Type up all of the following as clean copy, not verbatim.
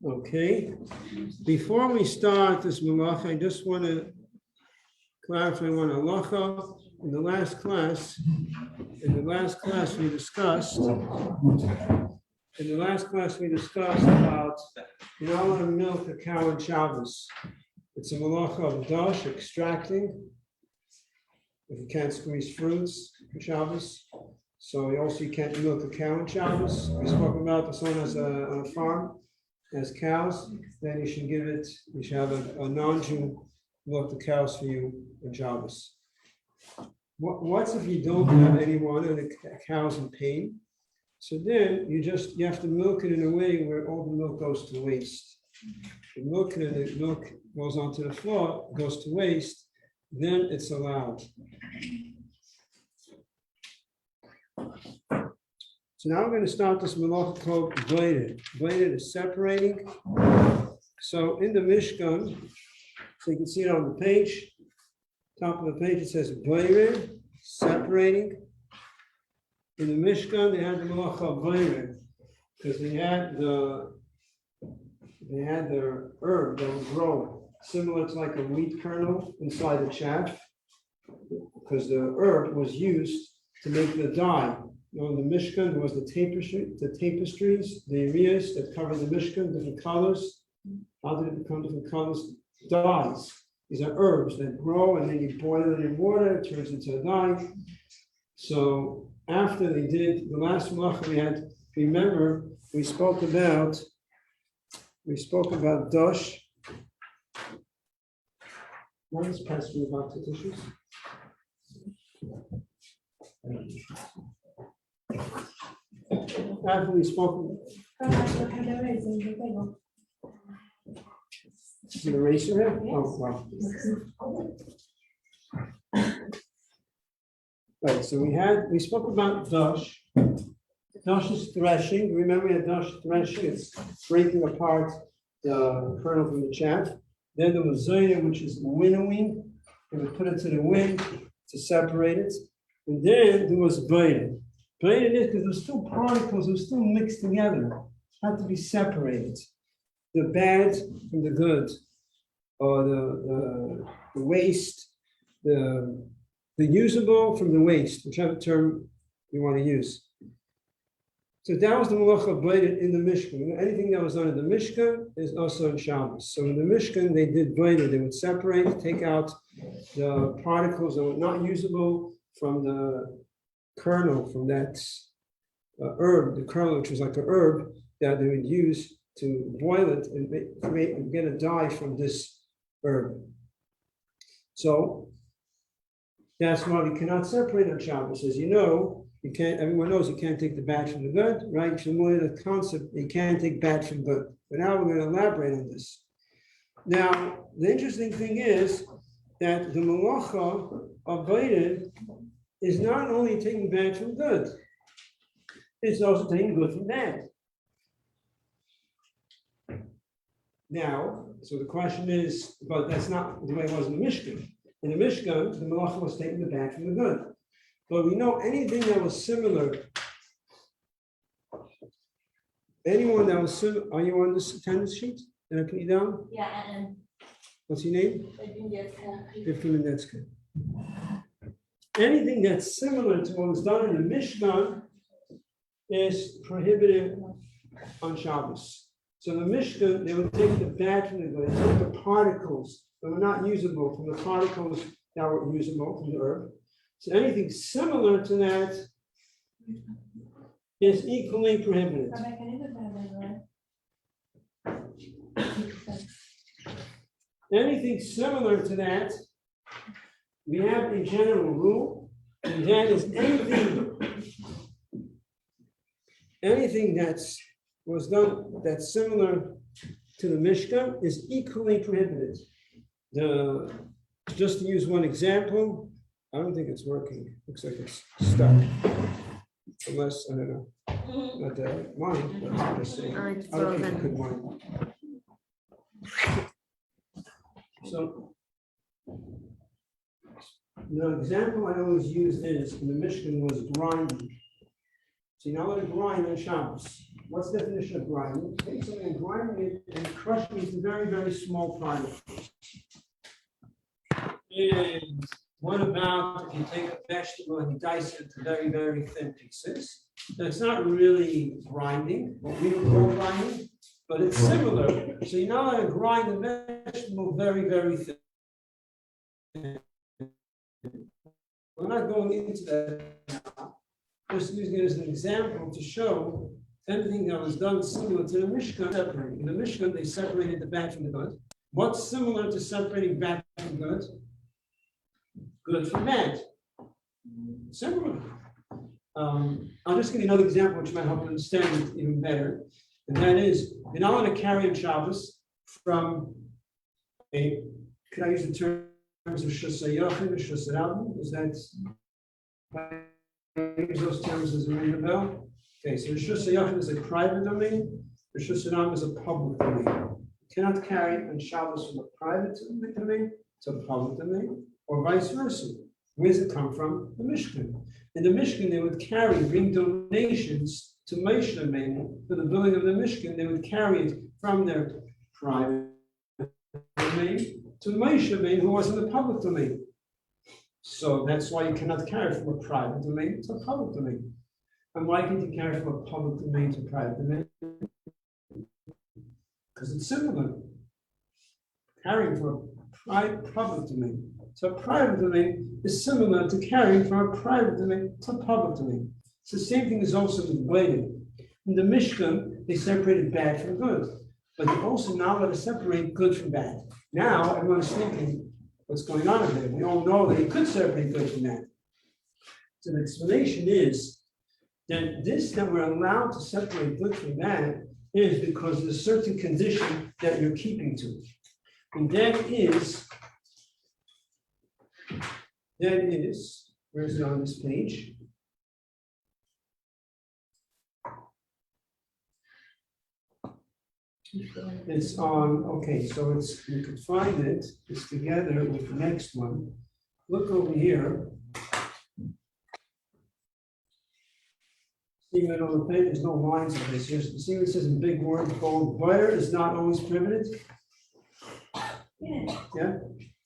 Okay, before we start this malacha, I just want to clarify one halacha. In the last class we discussed about you're not allowed to milk a cow on Shabbos. It's a malacha of dash, extracting. If you can't squeeze fruits for Shabbos, so you can't milk a cow on Shabbos. We spoke about the son has on a farm has cows, then you should have a non-Jew milk the cows for you on Shabbos. What's if you don't have anyone and the cow's in pain? So then you have to milk it in a way where all the milk goes to waste. The milk goes onto the floor, goes to waste, then it's allowed. So now we're going to start this malacha called bladed. Bladed is separating. So in the Mishkan, so you can see it on the page, top of the page it says bladed, separating. In the Mishkan they had the malacha of bladed because they had the herb that was growing, similar to like a wheat kernel inside the chaff, because the herb was used to make the dye. In the Mishkan, there was the tapestries, the areas that covered the Mishkan, different colors. How did it become different colors? Dyes. These are herbs that grow, and then you boil it in water, it turns into a dye. So after they did the last malacha we had, remember, we spoke about dash. What is passed through about the tissues? After we spoke, the eraser here? Oh, wow. Right, so we spoke about dash. Dash is threshing. Remember, we had dash threshing. It's breaking apart the kernel from the chaff. Then there was zayah, which is winnowing. And we put it to the wind to separate it. And then there was bladed. Bladed is because there's still particles, they're still mixed together. Had to be separated. The bad from the good, or the waste, the usable from the waste, whichever term you want to use. So that was the malacha of bladed in the Mishkan. Anything that was done in the Mishkan is also in Shabbos. So in the Mishkan, they did bladed. They would separate, take out the particles that were not usable from the kernel, from that herb, the kernel, which was like a herb that they would use to boil it and get a dye from this herb. So that's why we cannot separate on Shabbos. As you know, you can't. Everyone knows you can't take the bad from the good, right? You're familiar with the concept. You can't take bad from good. But now we're going to elaborate on this. Now, the interesting thing is that the malacha of bladed is not only taking bad from good, it's also taking good from bad. Now, so the question is, but that's not the way it was in the Mishkan. In the Mishkan, the malacha was taking the bad from the good. But we know anything that was similar, anyone that was similar, are you on this attendance sheet? Did I put you down? Yeah, and what's your name? Ifka. Anything that's similar to what was done in the Mishkan is prohibited on Shabbos. So in the Mishkan, they would take the bad from the good, they took the particles that were not usable from the particles that were usable from the herb. So anything similar to that is equally prohibited. Anything similar to that, we have a general rule, and that is anything that's was done that's similar to the Mishkan is equally prohibited. Just to use one example, I don't think it's working. Looks like it's stuck. Unless, I don't know. Not that mine, but I'm just saying. Other people could mine. So the example I always use is in the Mishkan was grinding. So you're not allowed to grind on Shabbos. What's the definition of grinding? Take something and grinding it and crushing it into very, very small particles. And what about if you take a vegetable and you dice it into very, very thin pieces? That's not really grinding, what we would call grinding, but it's similar. So you're not going to grind the vegetable very, very thin. We're not going into that now. Just using it as an example to show anything that was done similar to the Mishkan separating. In the Mishkan, they separated the bad from the good. What's similar to separating bad from good? Good from bad. Similar. I'll just give you another example which might help you understand it even better. And that is, you're not going to carry on Shabbos from a, could I use the terms of Shusayachim or Shusarabim? Is that, I use those terms as a ring the bell? Okay, so the Shusayachim is a private domain, the Shusarabim is a public domain. You cannot carry on Shabbos from a private domain to a public domain, or vice versa. Where does it come from? The Mishkan. In the Mishkan, they would bring donations to Moshe Rabbeinu for the building of the Mishkan. They would carry it from their private domain to Moshe Rabbeinu, who was in the public domain. So that's why you cannot carry from a private domain to a public domain. And why can't you carry from a public domain to a private domain? Because it's similar. Carrying from a public domain to a private domain is similar to carrying from a private domain to a public domain. It's the same thing as also with blading. In the Mishkan, they separated bad from good, but they also now let us separate good from bad. Now everyone's thinking, what's going on in there? We all know that you could separate good from bad. So the explanation is that this that we're allowed to separate good from bad is because there's a certain condition that you're keeping to. And that is, where is it on this page? It's on, okay, so it's, you could find it, it's together with the next one. Look over here. Even on the page, there's no lines on this. You see what it says in big words, bold, butter is not always primitive? Yeah?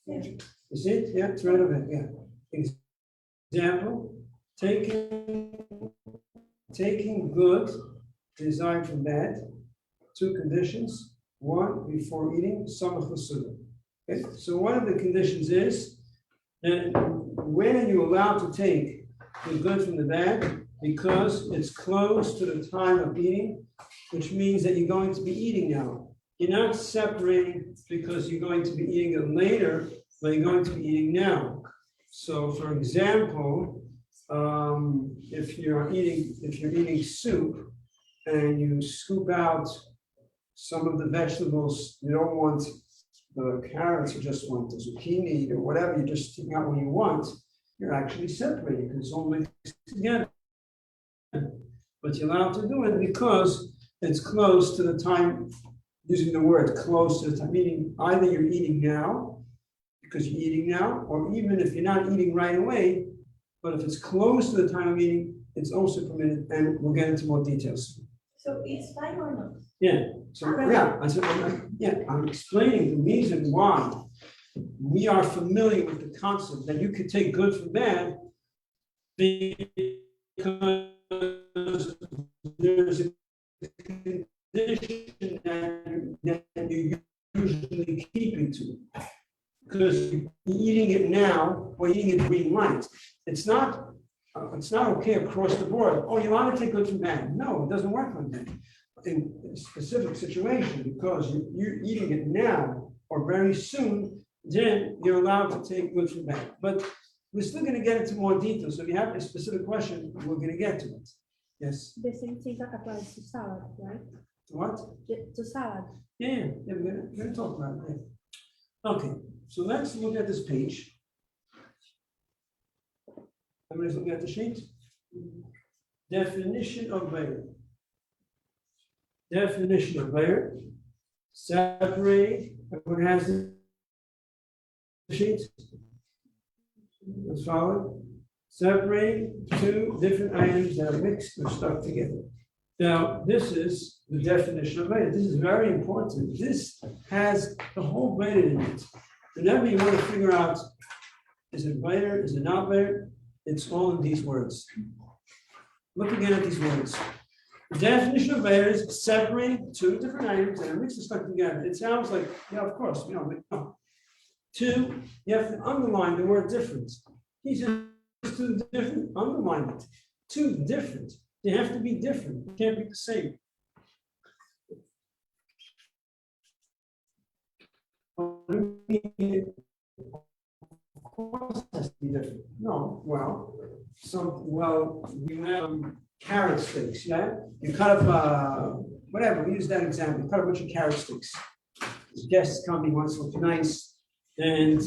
You see it? Yeah, it's right over there, yeah. Example, taking good, designed from bad, two conditions. One, before eating, samach l'suda. Okay, so one of the conditions is that when are you allowed to take the good from the bad? Because it's close to the time of eating, which means that you're going to be eating now. You're not separating because you're going to be eating it later, but you're going to be eating now. So, for example, if you're eating soup and you scoop out some of the vegetables, you don't want the carrots, you just want the zucchini or whatever, you're just taking out what you want, you're actually separating because it's all mixed together. But you're allowed to do it because it's close to the time, using the word close to the time, meaning either you're eating now, because you're eating now, or even if you're not eating right away, but if it's close to the time of eating, it's also permitted, and we'll get into more details. So it's fine or not? Yeah, so I'm explaining the reason why we are familiar with the concept that you could take good from bad because there's a condition that you usually keeping to. Because you're eating it now or eating it green light. It's not okay across the board. Oh, you're allowed to take good from bad. No, it doesn't work like that. In a specific situation, because you're eating it now or very soon, then you're allowed to take good from bad. But we're still going to get into more detail. So if you have a specific question, we're going to get to it. Yes? The same thing that applies to salad, right? To what? To salad. Yeah, we're going to talk about it. Okay, so let's look at this page. Everybody's looking at the sheet? Definition of layer. Definition of layer. Separate. Everyone has the sheet? Let's follow. Separating two different items that are mixed or stuck together. Now, this is the definition of Veda. This is very important. This has the whole Veda in it. Whenever you want to figure out, is it Veda, is it not Veda, it's all in these words. Look again at these words. The definition of Veda is separating two different items that are mixed and stuck together. It sounds like, yeah, of course, no. Two, you have to underline the word different. He says two different, underline it. Two different. They have to be different. They can't be the same. Of course it has to be different. No, you have carrot sticks, yeah? You cut up, whatever, we use that example. You cut a bunch of carrot sticks. Guests come, he wants to look nice. And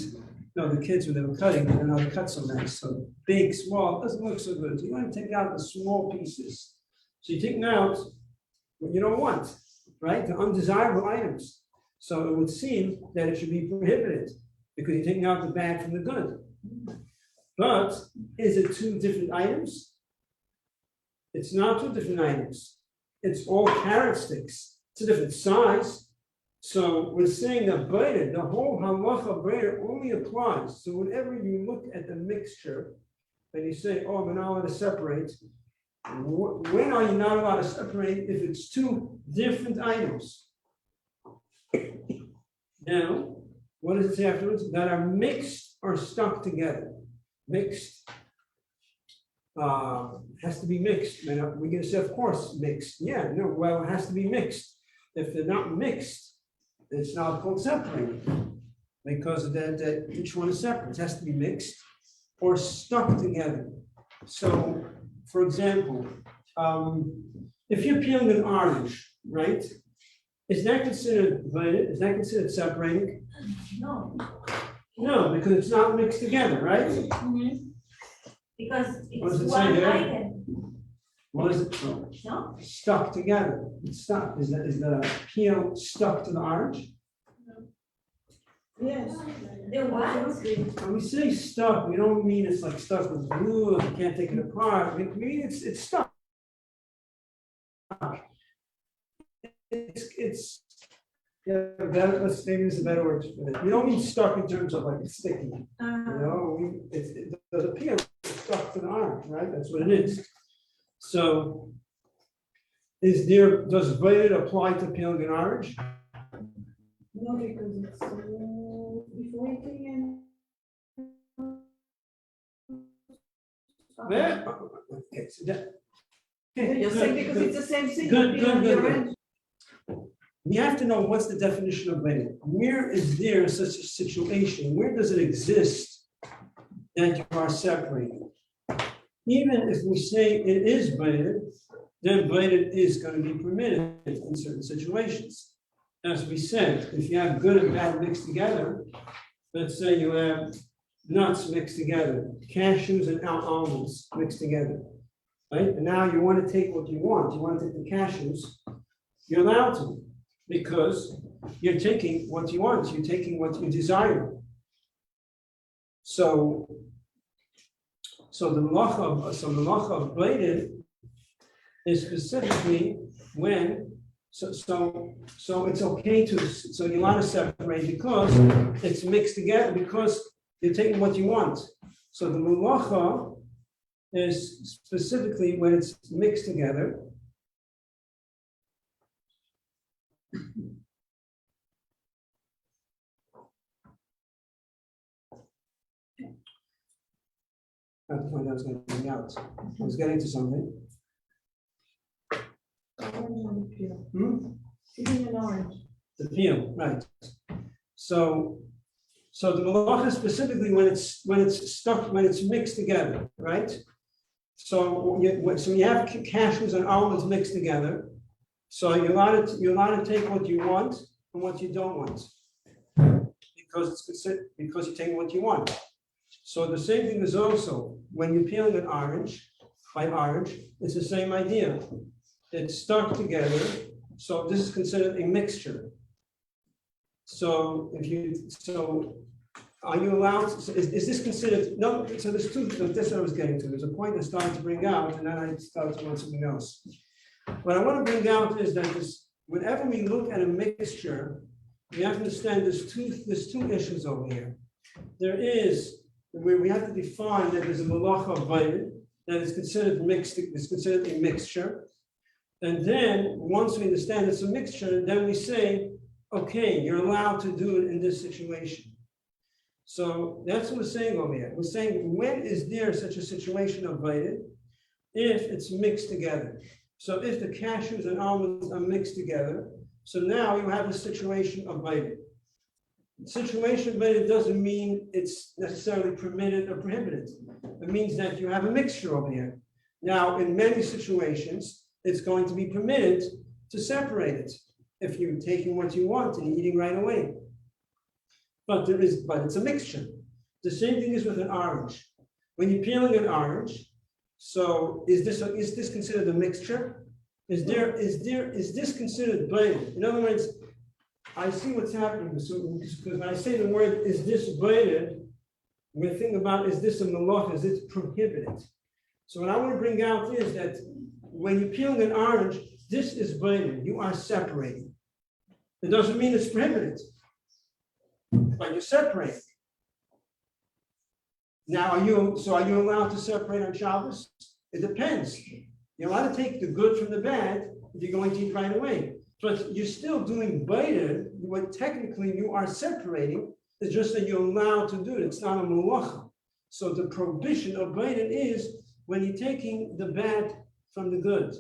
the kids, when they were cutting, they didn't know how to cut so nice. So big, small, it doesn't look so good. So you want to take out the small pieces. So you take out what you don't want, right? The undesirable items. So it would seem that it should be prohibited because you're taking out the bad from the good. But is it two different items? It's not two different items. It's all carrot sticks. It's a different size. So we're saying that B'eder, the whole halacha B'eder only applies. So whenever you look at the mixture and you say, oh, I'm not allowed to separate, when are you not allowed to separate if it's two different items? Now, what does it say afterwards? That are mixed or stuck together. Mixed has to be mixed. And we're going to say, of course, mixed. Yeah, no, well, it has to be mixed. If they're not mixed, it's not called separated because that each one is separate. It has to be mixed or stuck together. So, for example, if you're peeling an orange, right? Is that considered blended? Is that considered separating? No. No, because it's not mixed together, right? Mm-hmm. Because What does it's it say one there? item. What is it for? No? Stuck together. It's stuck. Is the peel stuck to the orange? Yes. The what? When we say stuck, we don't mean it's like stuck with glue, you can't take it apart. We mean it's stuck. It's maybe there's a better word for it. We don't mean stuck in terms of like it's sticky. The peel is stuck to the orange, right? That's what it is. So, does Veda apply to peeling an orange? No, because it's before eating Yeah. Okay, so You're saying because it's the same thing. Good. We have to know what's the definition of Veda. Where is there such a situation? Where does it exist that you are separated? Even if we say it is Veda, then Veda is going to be permitted in certain situations. As we said, if you have good and bad mixed together, let's say you have nuts mixed together, cashews and almonds mixed together, right? And now you want to take what you want to take the cashews, you're allowed to, because you're taking what you want, you're taking what you desire. So the halacha of bladed is specifically when so it's okay so you're allowed to separate because it's mixed together because you're taking what you want. So the halacha is specifically when it's mixed together. I have to find out I was getting out. I was getting to something. Eating an orange. The peel, right. So the malacha specifically when it's stuck, when it's mixed together, right? So you have cashews and almonds mixed together. So you're allowed to take what you want and what you don't want. Because you're taking what you want. So the same thing is also when you're peeling an orange, it's the same idea. It's stuck together, so this is considered a mixture. So are you allowed? Is this considered? No. So there's two. That's what I was getting to. There's a point I started to bring out, and then I started to want something else. What I want to bring out is that whenever we look at a mixture, we have to understand there's two issues over here. There is where we have to define that there's a malacha of vayid that is considered mixed, is considered a mixture. And then once we understand it's a mixture, then we say, okay, you're allowed to do it in this situation. So that's what we're saying over here. We're saying, when is there such a situation of vayid? If it's mixed together. So if the cashews and almonds are mixed together, so now you have a situation of vayid. Situation of vayid doesn't mean it's necessarily permitted or prohibited. It means that you have a mixture over here. Now, in many situations, it's going to be permitted to separate it if you're taking what you want and eating right away. But it's a mixture. The same thing is with an orange. When you're peeling an orange, so is this considered a mixture? Is this considered blended? In other words, I see what's happening. So because when I say the word is this blended, we're thinking about is this a malacha, is it prohibited? So what I want to bring out is that when you're peeling an orange, this is blended. You are separating. It doesn't mean it's prohibited, but you're separating. Now, are you allowed to separate on Shabbos? It depends. You're allowed to take the good from the bad if you're going to eat right away. But you're still doing baiter. What technically you are separating. It's just that you're allowed to do it. It's not a malacha. So the prohibition of baiter is when you're taking the bad from the good,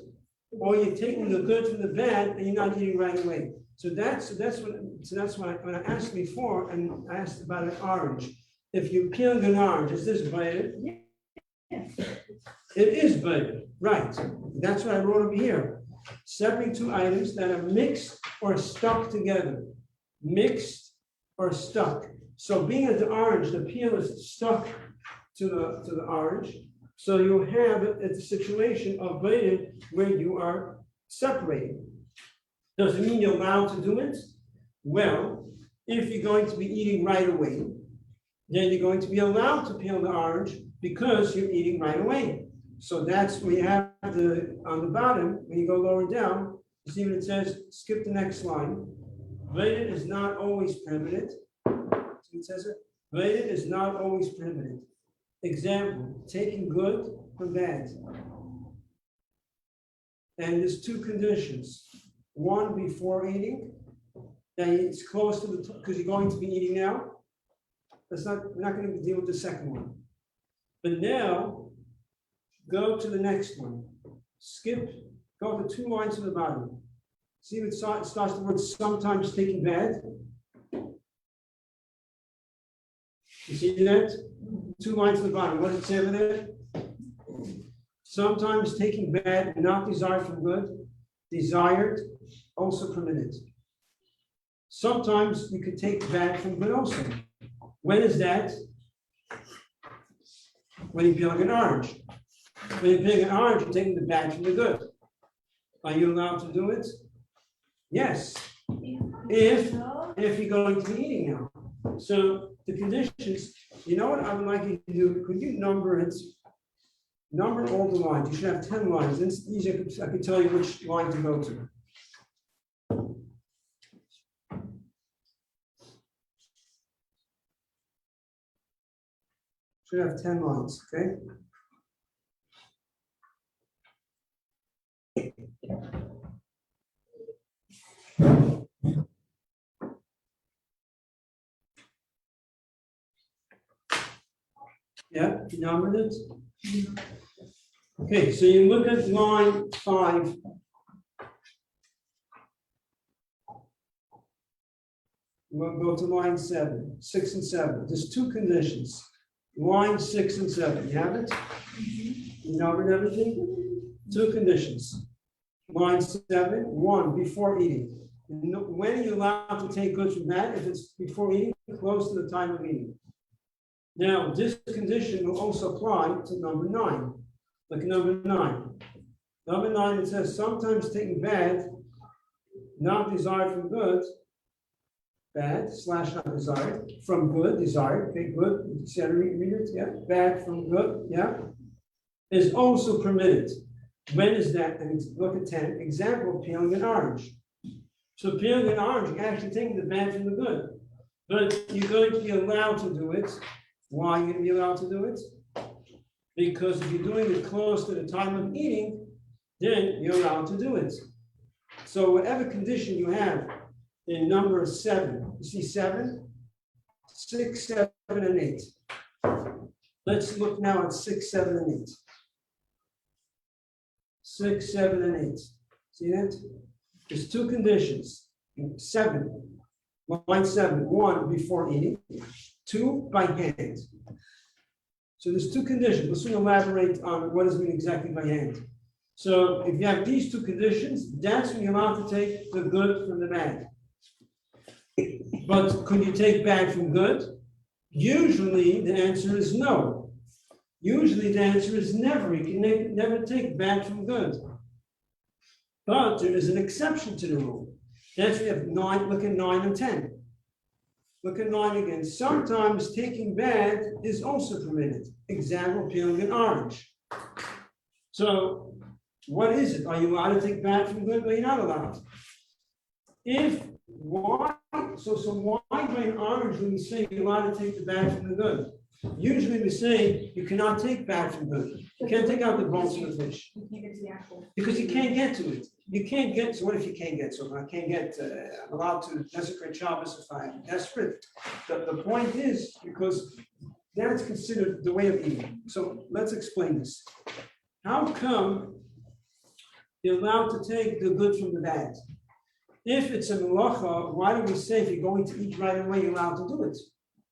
or you're taking the good from the bad and you're not eating right away. So that's what when I asked before, and I asked about an orange. If you peel an orange, is this baiter? Yes. It is baiter, right? That's what I wrote over here. Separating two items that are mixed or stuck together. Mixed or stuck. So being at the orange, the peel is stuck to the orange. So you have a situation of baiter where you are separating. Does it mean you're allowed to do it? Well, if you're going to be eating right away, then you're going to be allowed to peel the orange because you're eating right away. So that's when you have on the bottom, when you go lower down, you see what it says, skip the next line. Baiter is not always prohibited. See what it says it? Baiter is not always prohibited. Example, taking good from bad. And there's two conditions. One, before eating, that it's close to the, because you're going to be eating now. We're not going to deal with the second one. But now, go to the next one. Go to 2 lines to the bottom. See if it starts the word sometimes taking bad. You see that? 2 lines to the bottom. What does it say over there? Sometimes taking bad, not desired from good, desired, also permitted. Sometimes you could take bad from good also. When is that? When you peel like an orange. When you peel an orange, you're taking the bad from the good. Are you allowed to do it? Yes. If you're going to be eating now. So the conditions, you know what I would like you to do? Could you number it? Number all the lines. You should have 10 lines. It's easier. I could tell you which line to go to. Should have 10 lines, okay? Yeah, you numbered it? Okay, so you look at line 5. We'll go to line 7, 6 and 7. There's 2 conditions. Line 6 and 7. You have it? You numbered everything? 2 conditions. Line 7, 1, before eating. When are you allowed to take good from that? If it's before eating, close to the time of eating. Now, this condition will also apply to number 9. Look at number 9. Number 9, it says, sometimes taking bad, not desired from good, bad / not desired, from good, desired, okay, good, you see how to read it, yeah, bad from good, yeah, is also permitted. When is that? And look at 10, example, peeling an orange. So peeling an orange, you're actually taking the bad from the good. But you're going to be allowed to do it. Why are you going to be allowed to do it? Because if you're doing it close to the time of eating, then you're allowed to do it. So whatever condition you have in number 7, you see 7, 6, 7, and 8. Let's look now at 6, 7, and 8. 6, 7, and 8. See that? There's 2 conditions. 7, line 7, 1 before eating, 2 by hand. So there's 2 conditions. Let's elaborate on what does it mean exactly by hand. So if you have these 2 conditions, that's when you're allowed to take the good from the bad. But could you take bad from good? Usually the answer is no. Usually the answer is never. You can never take bad from good. But there is an exception to the rule. That's we have 9, look at 9 and 10. Look at 9 again. Sometimes taking bad is also permitted. Example, peeling an orange. So what is it? Are you allowed to take bad from good or you're not allowed? Why by an orange when we say you're allowed to take the bad from the good? Usually we say you cannot take bad from good. You can't take out the bones from the fish. Because you can't get to it. You can't get, so what if you can't get, so if I can't get, I'm allowed to desecrate Shabbos if I'm desperate. The point is, because that's considered the way of eating. So let's explain this. How come you're allowed to take the good from the bad? If it's a melacha, why do we say if you're going to eat right away, you're allowed to do it?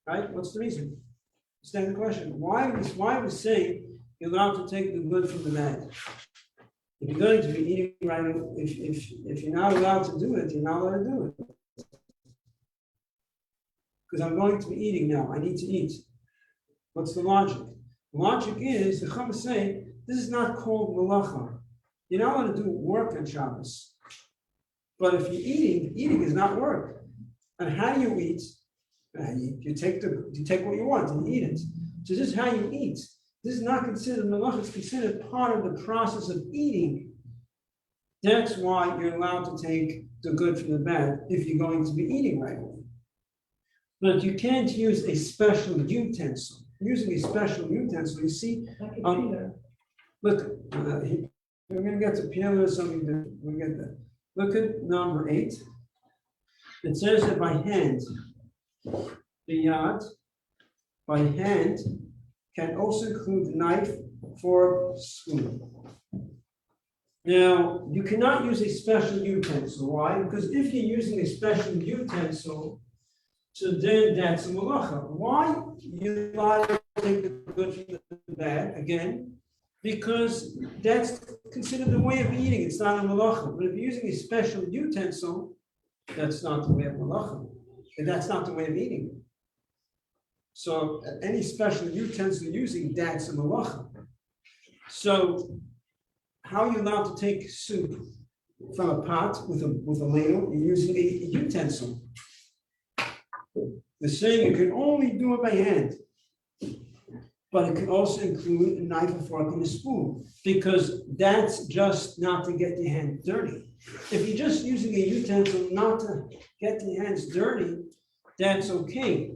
Right? What's the reason? Understand the question. Why we say you're allowed to take the good from the bad? If you're going to be eating right, if you're not allowed to do it, you're not allowed to do it. Because I'm going to be eating now. I need to eat. What's the logic? The logic is the Chum is saying this is not called melacha. You're not allowed to do work on Shabbos. But if you're eating is not work. And how do you eat? You take what you want and eat it. So this is how you eat. This is not considered melacha, it's considered part of the process of eating. That's why you're allowed to take the good from the bad if you're going to be eating right away. But you can't use a special utensil. Using a special utensil, you see, look, we're going to get to peeler or something, we'll get that. Look at number 8. It says that by hand, the yad, by hand, can also include knife, fork, spoon. Now, you cannot use a special utensil. Why? Because if you're using a special utensil, so then that's a melacha. Why? You're allowed to take the good from the bad, again, because that's considered the way of eating. It's not a melacha. But if you're using a special utensil, that's not the way of melacha. And that's not the way of eating. So any special utensil using, that's a melacha. So how are you allowed to take soup from a pot with a ladle? You're using a utensil. They're saying you can only do it by hand. But it can also include a knife, a fork, and a spoon, because that's just not to get your hands dirty. If you're just using a utensil not to get your hands dirty, that's okay.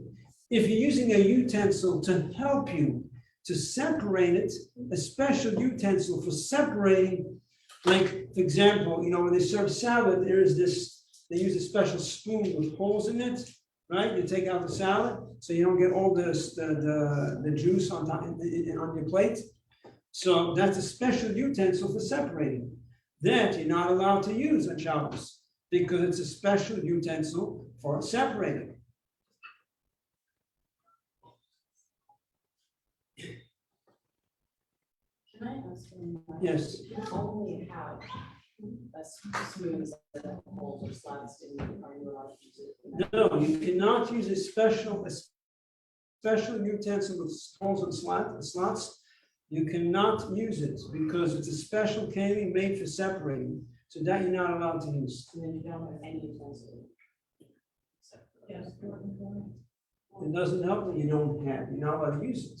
If you're using a utensil to help you to separate it, a special utensil for separating, like, for example, when they serve salad, there is this, they use a special spoon with holes in it, right? You take out the salad, so you don't get all the juice on your plate. So that's a special utensil for separating. That you're not allowed to use on Shabbos, because it's a special utensil for separating. Can I ask you? Yes. You only have a spoon that holds or slots in, are you allowed to use it? No, you cannot use a special utensil with holes and slots. You cannot use it because it's a special keli made for separating. So that you're not allowed to use. And then you don't have any utensil. Yes. It doesn't help that you don't have. You're not allowed to use it.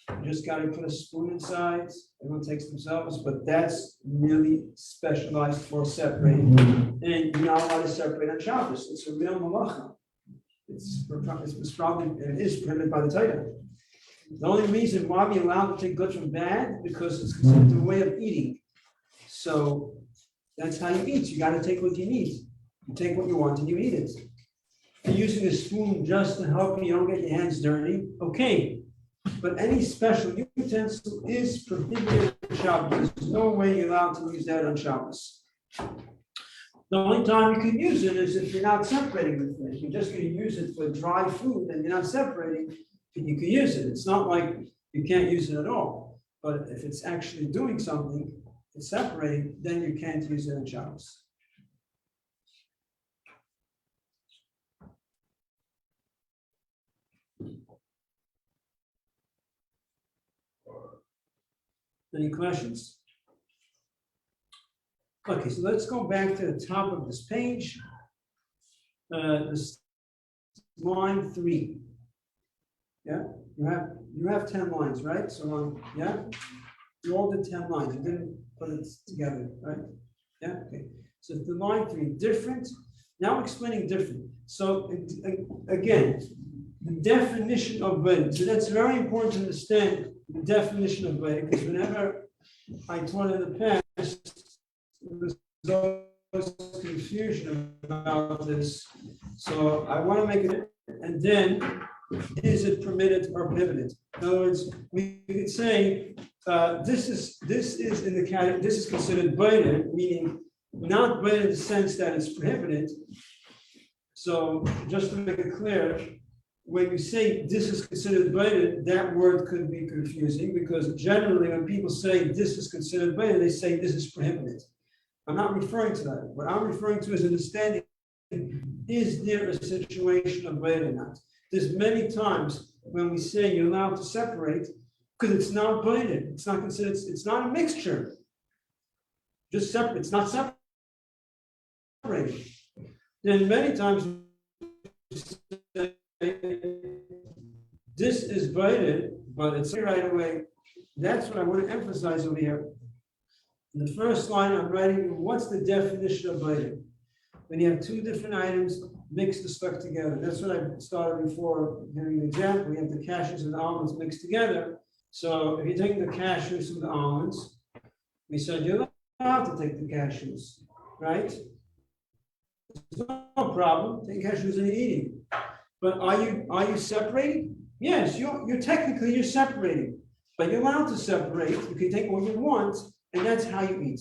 You just gotta put a spoon inside, everyone takes themselves, but that's really specialized for separating. And you're not allowed to separate on Shabbos, it's a real malacha. It's probably, it is prohibited by the Torah. The only reason why we're allowed to take good from bad, because it's considered a way of eating. So that's how you eat, you gotta take what you need. You take what you want and you eat it. If you're using a spoon just to help you don't get your hands dirty, okay. But any special utensil is prohibited on Shabbos. There's no way you're allowed to use that on Shabbos. The only time you can use it is if you're not separating the thing. If you're just going to use it for dry food and you're not separating, you can use it. It's not like you can't use it at all. But if it's actually doing something, it's separating, then you can't use it on Shabbos. Any questions? Okay, so let's go back to the top of this page. This line 3. Yeah, you have 10 lines, right? So yeah, you all did 10 lines. You didn't put it together, right? Yeah, okay. So the line 3, different. Now explaining different. So again, the definition of bread. So that's very important to understand the definition of bread, because whenever I taught in the past, there was confusion about this. So I want to make it, and then is it permitted or prohibited? In other words, we could say this is in the category. This is considered bread, meaning not bread in the sense that it's prohibited. So just to make it clear, when you say this is considered bread, that word could be confusing, because generally when people say this is considered bread, they say this is prohibited. I'm not referring to that. What I'm referring to is understanding, is there a situation of bread or not? There's many times when we say you're allowed to separate, because it's not bread. It's not considered, it's not a mixture. Just separate, it's not separated. Then many times this is braided, but it's right away. That's what I want to emphasize over here. In the first line, I'm writing, what's the definition of braided? When you have two different items mixed or stuck together. That's what I started before giving an example. We have the cashews and the almonds mixed together. So if you're taking the cashews from the almonds, we said you're allowed to take the cashews, right? There's no problem taking cashews and eating. But are you separating? Yes, you're technically you're separating, but you're allowed to separate. You can take what you want, and that's how you eat.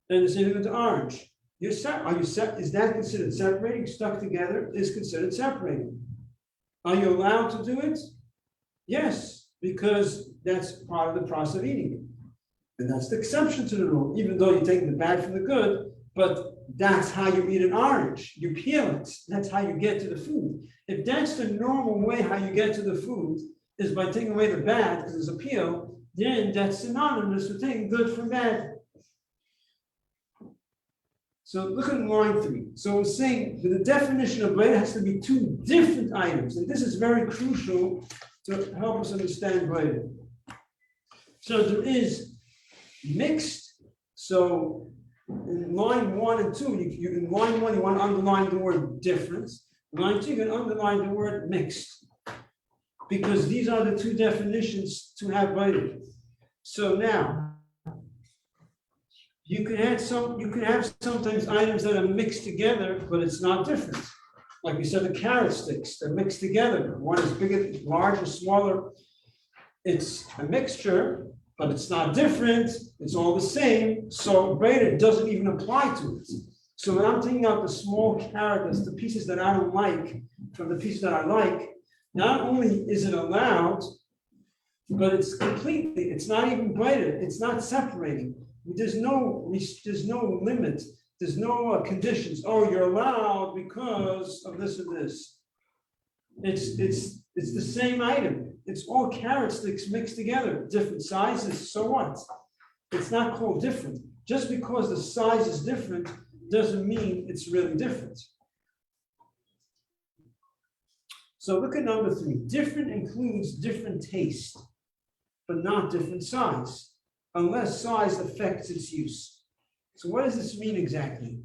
Then the same thing with the orange. Is that considered separating? Stuck together is considered separating. Are you allowed to do it? Yes, because that's part of the process of eating it. And that's the exception to the rule, even though you're taking the bad from the good, but that's how you eat an orange. You peel it. That's how you get to the food. If that's the normal way how you get to the food is by taking away the bad because there's a peel, then that's synonymous with taking good from bad. So look at line 3. So we're saying that the definition of bread has to be two different items. And this is very crucial to help us understand bread. So there is mixed. So in line 1 and 2, in line 1, you want to underline the word different. In line 2, you can underline the word mixed. Because these are the two definitions to have bread. So now, you can have sometimes items that are mixed together, but it's not different. Like we said, the carrot sticks, they're mixed together. One is bigger, larger, smaller. It's a mixture, but it's not different. It's all the same. So braided doesn't even apply to it. So when I'm taking out the small carrot, that's the pieces that I don't like, from the pieces that I like, not only is it allowed, but it's not even braided. It's not separating. There's no limit. There's no conditions. Oh, you're allowed because of this or this. It's the same item. It's all carrot sticks mixed together, different sizes. So what? It's not called different. Just because the size is different doesn't mean it's really different. So look at number 3. Different includes different taste. but not different size, unless size affects its use. So what does this mean exactly?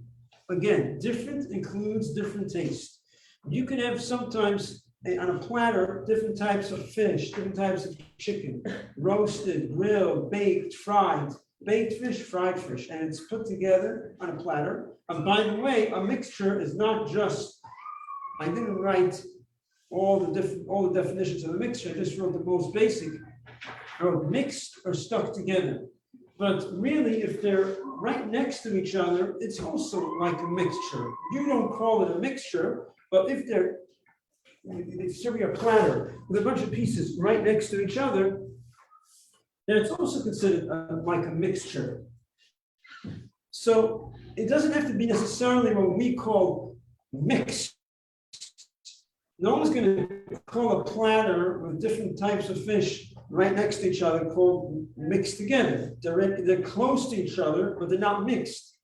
Again, different includes different taste. You can have sometimes on a platter, different types of fish, different types of chicken, roasted, grilled, baked, fried, baked fish, fried fish, and it's put together on a platter. And by the way, a mixture is not just, I didn't write all the definitions of a mixture, I just wrote the most basic. I wrote mixed or stuck together. But really, if they're right next to each other, it's also like a mixture. You don't call it a mixture, but if serving a platter with a bunch of pieces right next to each other, then it's also considered like a mixture. So it doesn't have to be necessarily what we call mixed. No one's going to call a platter with different types of fish right next to each other called mixed together. They're close to each other, but they're not mixed.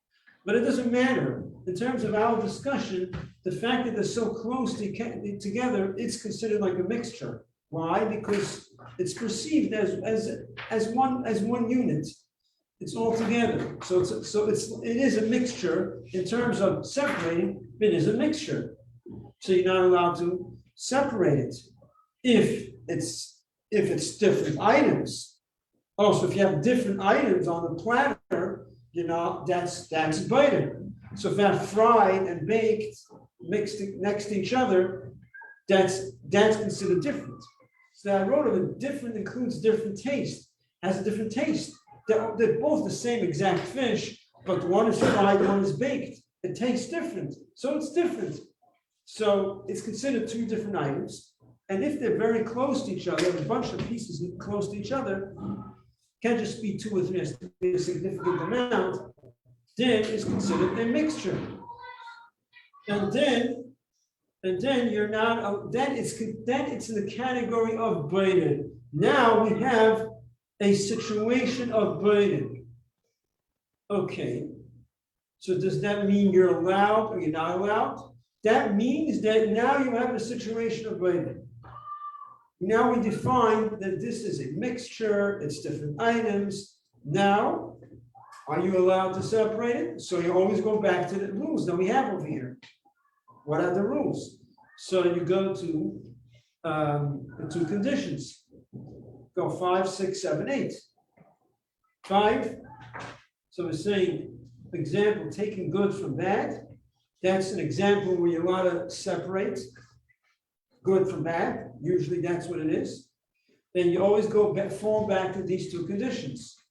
But it doesn't matter. In terms of our discussion, the fact that they're so close together, it's considered like a mixture. Why? Because it's perceived as one unit. It's all together. So it is a mixture in terms of separating. It is a mixture. So you're not allowed to separate it if it's different items. Also, if you have different items on the platter, that's biting. So if they're fried and baked, mixed next to each other, that's considered different. So I wrote of it, different includes different taste, has a different taste. They're both the same exact fish, but one is fried, one is baked. It tastes different, so it's different. So it's considered two different items. And if they're very close to each other, a bunch of pieces close to each other, can't just be two or three, has to be a significant amount, then it's considered a mixture. And then you're not, then it's in the category of braided. Now we have a situation of braided. Okay, so does that mean you're allowed or you're not allowed? That means that now you have a situation of braided. Now we define that this is a mixture, it's different items. Now, are you allowed to separate it? So you always go back to the rules that we have over here. What are the rules? So you go to the two conditions. Go 5, 6, 7, 8. 5. So we're saying, example, taking good from bad. That's an example where you're allowed to separate good from bad. Usually that's what it is. Then you always fall back to these two conditions.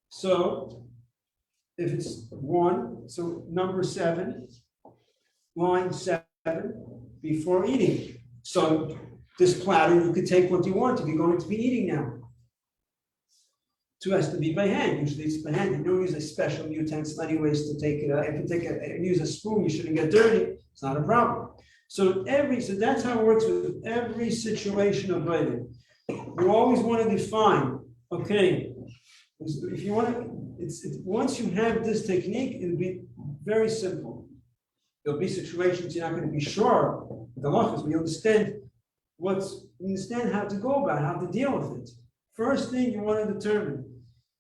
So if it's 1, so number 7, line 7, before eating. So this platter, you could take what you want if you're going to be eating now. 2 has to be by hand. Usually it's by hand. You don't use a special utensil anyways to take it. If you use a spoon, you shouldn't get dirty. It's not a problem. So that's how it works with every situation of writing. You always want to define, okay, if you want to, once you have this technique, it'll be very simple. There'll be situations you're not going to be sure with the halachas, but you understand how to go about, how to deal with it. First thing you want to determine,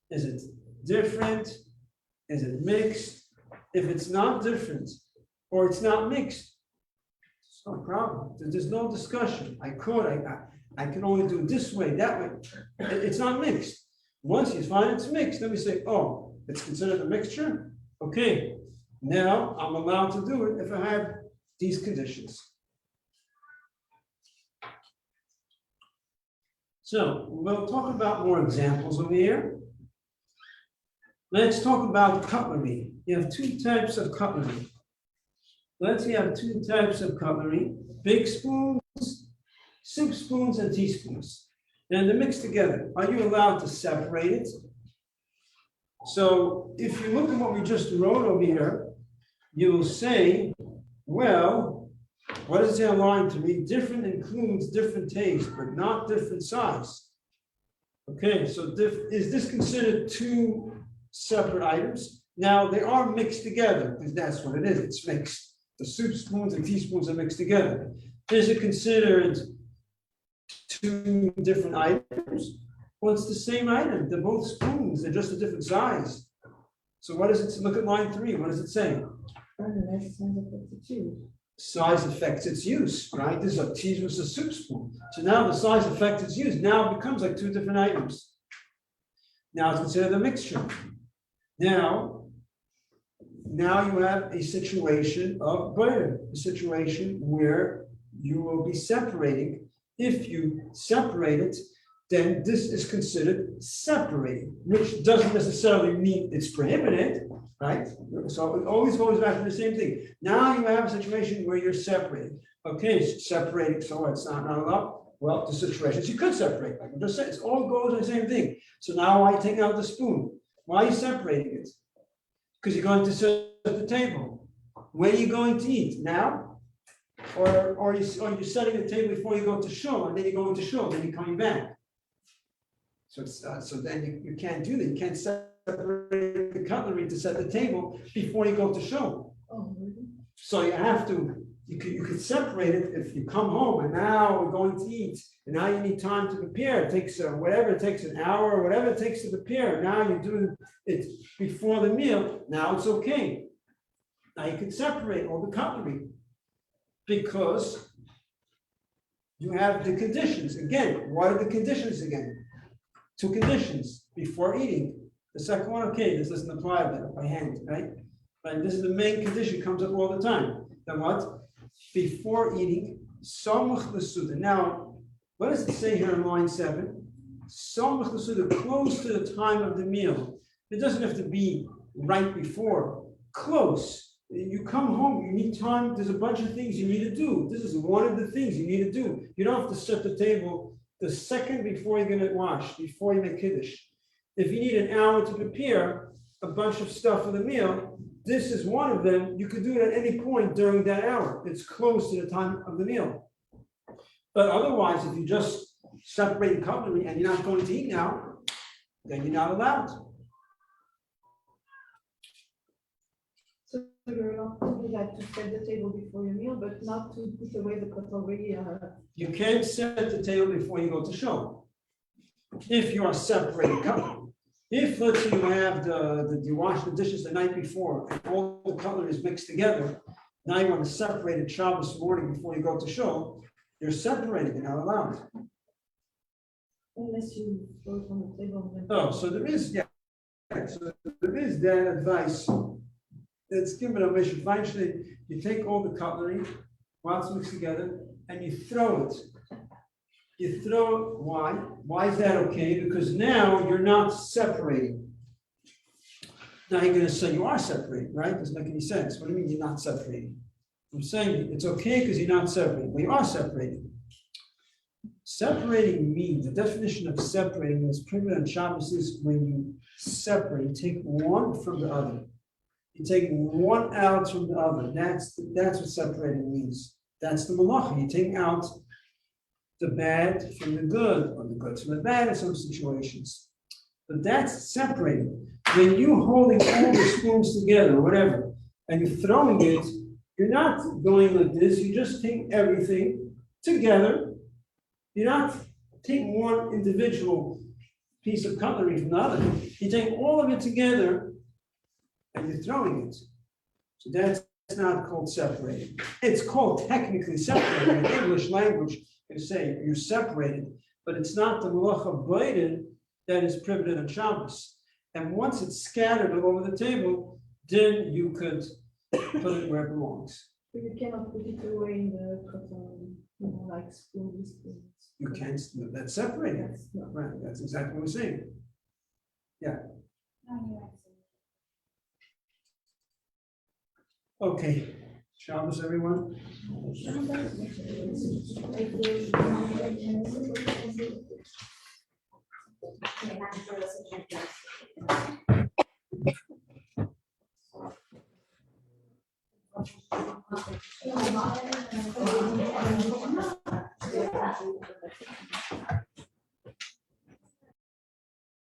is it different? Is it mixed? If it's not different or it's not mixed, it's no problem. There's no discussion. I can only do it this way, that way. It's not mixed. Once you find it's mixed, then we say, oh, it's considered a mixture? Okay, now I'm allowed to do it if I have these conditions. So we'll talk about more examples over here. Let's talk about cutlery. You have 2 types of cutlery. Let's say you have 2 types of cutlery: big spoons, soup spoons, and teaspoons. And they're mixed together. Are you allowed to separate it? So if you look at what we just wrote over here, you will say, well, what is the line to me? Different includes different taste, but not different size. Okay, so is this considered 2 separate items? Now they are mixed together because that's what it is. It's mixed. The soup spoons and teaspoons are mixed together. Is it considered 2 different items, Well, it's the same item. They're both spoons. They're just a different size. So what does it, look at line 3. What does it say? Size affects its use, right? This is a teaspoon, a soup spoon. So now the size affects its use. Now it becomes like 2 different items. Now it's considered a mixture. Now you have a situation of butter, a situation where you will be separating. If you separate it, then this is considered separating, which doesn't necessarily mean it's prohibited, right? So it always goes back to the same thing. Now you have a situation where you're separating. Okay, separating, so it's not allowed. Well, the situations you could separate, like I just said, it all goes to the same thing. So now why take out the spoon? Why are you separating it? Because you're going to sit at the table. When are you going to eat? Now? Or you're setting the table before you go to shul, and then you're going to shul, then you're coming back. So so then you can't do that. You can't separate the cutlery to set the table before you go to shul. So you have to. You could separate it if you come home and now we're going to eat and now you need time to prepare. It takes whatever it takes, an hour or whatever it takes to prepare. Now you're doing it before the meal. Now it's okay. Now you can separate all the cutlery because you have the conditions. Again, what are the conditions again? 2 conditions before eating. The second one, okay, this doesn't apply by hand, right? But this is the main condition, comes up all the time. Then what? Before eating, samuch l'suda. Now, what does it say here in line 7? Samuch l'suda, close to the time of the meal. It doesn't have to be right before, close. You come home, you need time, there's a bunch of things you need to do. This is one of the things you need to do. You don't have to set the table the second before you're gonna wash, before you make kiddush. If you need an hour to prepare a bunch of stuff for the meal, this is one of them. You could do it at any point during that hour. It's close to the time of the meal. But otherwise, if you just separate cutlery and you're not going to eat now, then you're not allowed. So you're allowed to do that, to set the table before your meal, but not to put away the cutlery. You can't set the table before you go to shul. If you are separating cutlery. If, let's say, you have you wash the dishes the night before and all the cutlery is mixed together, now you want to separate it Shabbos morning before you go to shul, you're separating, you're not allowed. Unless you throw it on the table. Oh, so there is that advice that's given on Mishnah. Eventually, you take all the cutlery, while it's mixed together, and you throw it. You throw it, why? Why is that okay? Because now you're not separating. Now you're going to say you are separating, right? Doesn't make any sense. What do you mean you're not separating? I'm saying it's okay because you're not separating, but you are separating. Separating means, the definition of separating is primitive on Shabbos is when you separate, you take one from the other. You take one out from the other. That's what separating means. That's the malacha. You take out the bad from the good, or the good from the bad in some situations. But that's separating. When you're holding all the spoons together, or whatever, and you're throwing it, you're not going like this, you just take everything together. You're not taking one individual piece of cutlery from the other. You take all of it together and you're throwing it. So that's not called separating. It's called technically separating in English language. You say you're separated, but it's not the malacha b'ayden that is prohibited on Shabbos. And once it's scattered all over the table, then you could put it where it belongs. But you cannot put it away in the cutlery, like spoons. You can't. That's separating. That's not. Right. That's exactly what we're saying. Yeah. Okay. Shabbos, everyone. Thank you.